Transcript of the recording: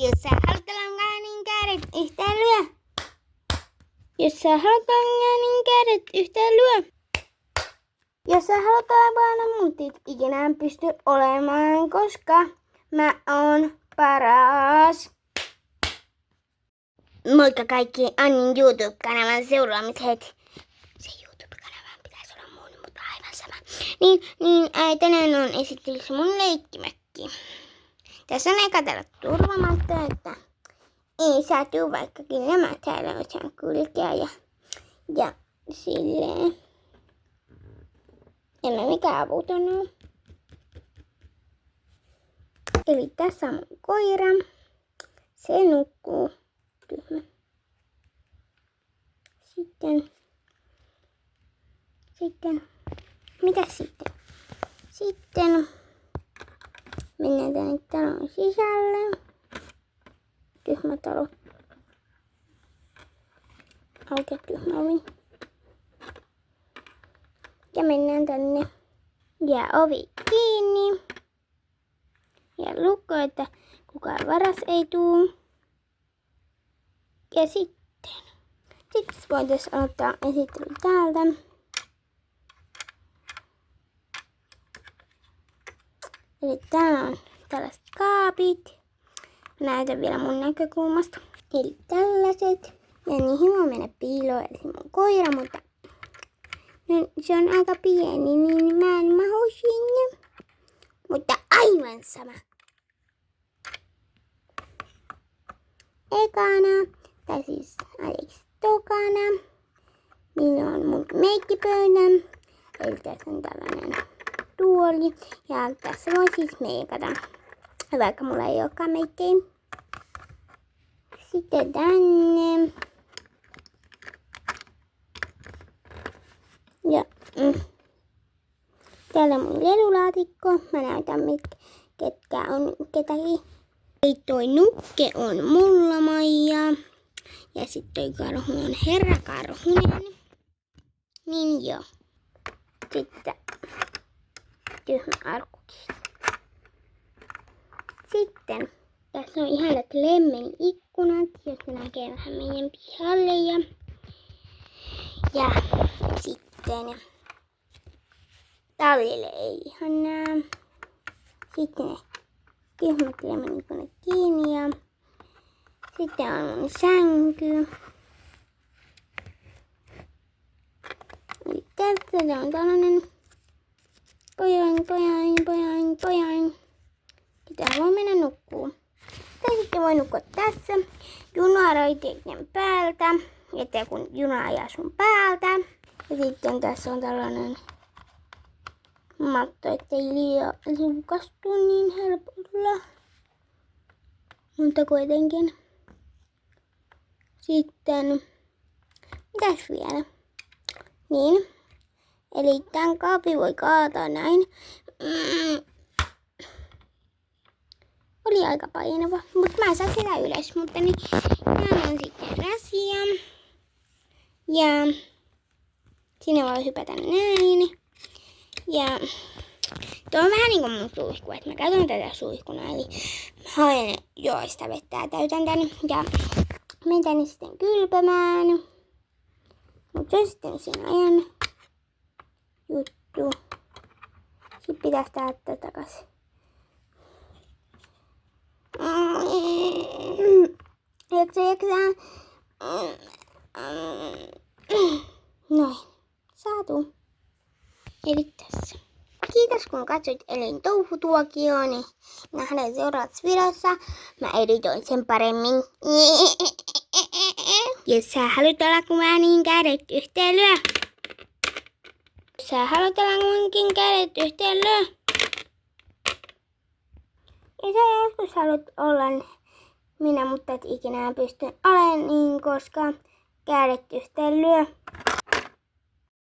Jos sä haluat langaa, niin kädet yhteen lyö. Jos sä haluat langaa, niin kädet yhteen lyö. Jos sä haluat olemaan, mutta et ikinä pysty olemaan, koska mä oon paras. Moikka kaikki Annin YouTube-kanavan seuraamiset. Se YouTube-kanavan pitäisi olla mun, mutta aivan sama. Tänään on esittelyssä mun leikkimökki. Tässä on eka täällä turvamatta, että ei saa tuu vaikkakin nämä täällä osaan kulkea ja silleen. En ole mikään avuton oo. Eli tässä on mun koira. Se nukkuu. Tyhmä. Mitä sitten? Sitten mennään tänne talon sisälle. Tyhmä talo. Aukea tyhmä ovi. Ja mennään tänne. Ja ovi kiinni. Ja lukko, että kukaan varas ei tuu. Ja sitten voitaisiin aloittaa esittely täältä. Eli täällä on tällaiset kaapit. Näytän vielä mun näkökulmasta. Eli tällaiset. Ja niihin voi mennä piiloon, eli mun koira, mutta se on aika pieni, niin mä en mahu sinne. Mutta aivan sama. Ekana, tai siis tokana, minulla on mun meikkipöydä. Eli tässä on tällainen tuoli. Ja tässä voi siis meikata, vaikka mulla ei olekaan meikkejä. Sitten tänne. Ja täällä on mun lelulaatikko. Mä näytän ketkä on ketäkin. Eli toi nukke on mulla Maija. Ja sitten toi karhu on Herra Karhunen. Niin joo. Sitten tyhmä arkkukin. Sitten tässä on ihanat lemmen ikkunat, jos näkee vähän meidän pihalle. Ja sitten tallille ei ihan näe. Sitten ne tyhmät lemmen ikkunat kiinni ja sitten on mun sänky. Eli tässä on tällainen pojain. Sitä voi mennä nukkuun. Tai sitten voi nukkua tässä junaraiteiden päältä, että kun juna ajaa sun päältä. Ja sitten tässä on tällainen matto, ettei liukastu niin helpolla. Mutta kuitenkin. Sitten, mitäs vielä? Niin. Eli tämän kaapin voi kaataa näin. Oli aika painava, mutta mä saan sitä ylös. Mutta niin, täällä on sitten rasia. Ja sinne voi hypätä näin. Ja tuo on vähän niin kuin mun suihku, että mä käytän tätä suihkuna. Eli haen joista vettä ja täytän tänne. Ja menen tänne sitten kylpemään. Mutta se on sitten siinä ajan juttu. Sitten pitäisi täyttää takaisin. Jaksaa. Noin. Saatu. Eli tässä. Kiitos kun katsoit Elin touhutuokioni. Nähdään seuraavassa videossa. Mä editoin sen paremmin. Jos sä haluat olla kuin mä, niin kädet yhteen lyö. Jos sä haluat olla munkin, kädet yhteen lyö. Ja sä joskus haluat olla minä, mutta et ikinä pysty olemaan niin, koska kädet yhteen lyö.